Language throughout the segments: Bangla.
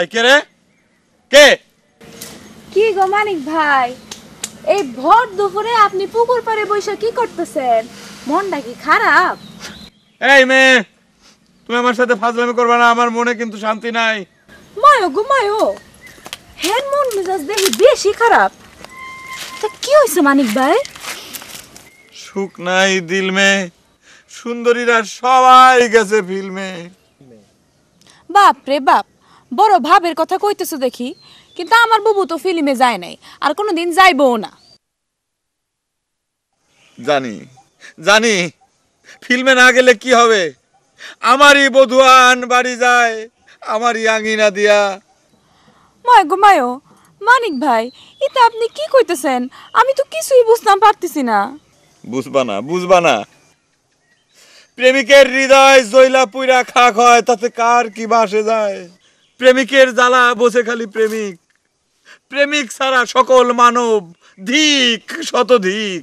এই কে রে? কে? কি গো মানিক ভাই, এই ভর দুপুরে আপনি পুকুর পাড়ে বসে কি করতেছেন? মনটা কি খারাপ? এই মেয়ে, তুমি আমার সাথে ফাজলামি করবে না, আমার মনে কিন্তু শান্তি নাই। মায়ো গো মায়ো, হেন মন মেজাজ দেখি বেশি খারাপ। তা কি হয়েছে মানিক ভাই? সুখ নাই দিল মে, সুন্দরীরা সবাই গেছে ফিল্মে। বাপ রে বাপ, বড় ভাবের কথা কইতেছো দেখি, কিন্তু আমার বুবু তো ফিল্মে যায় নাই, আর কোনোদিন যাইবও না। জানি জানি, ফিল্মে না গেলে কি হবে? আমারই বধুয়ান বাড়ি যায়, আমারই আঙিনা দিয়া। মায় গো মায়ো, মানিক ভাই এটা আপনি কি কইতেছেন? আমি তো কিছুই বুঝতাম পারতেছি না। বুঝবা না, প্রেমিকের হৃদয় জয়লা পুইরা খাক হয়, তাতে কার কি বাসে যায়? প্রেমিকের জ্বালা বসে খালি প্রেমিক, প্রেমিক ছাড়া সকল মানব ধিক শতধিক।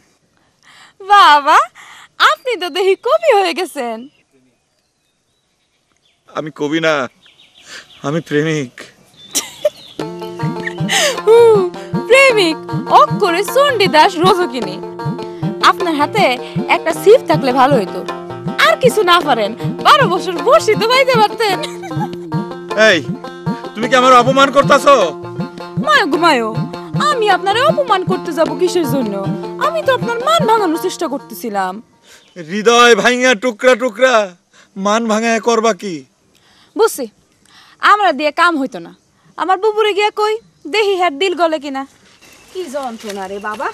বাবা, আপনি তো দেখি কবি হয়ে গেছেন। আমি কবি না, আমি প্রেমিক। প্রেমিক অক্ষরে চণ্ডীদাস রজকিনী। আপনার হাতে একটা সিপ থাকলে ভালো হইতো, আর কিছু না পারেন 12 বছর বসি তো বাইতে পারতেন। এই, তুমি কি আমার অপমান করতেছো? মায়ো গো মায়ো, আমি আপনারে অপমান করতে যাব কিসের জন্য? আমি তো আপনার মান ভাঙানোর চেষ্টা করতেছিলাম। হৃদয় ভাঙা টুকরা টুকরা, মান ভাঙা করবা কি? বুঝছি, আমরা দিয়ে কাম হইতো না। আমার বুবুরে গিয়া কই, দেহি হ্যার দিল গলে কিনা। কি যন্ত্রণা রে বাবা।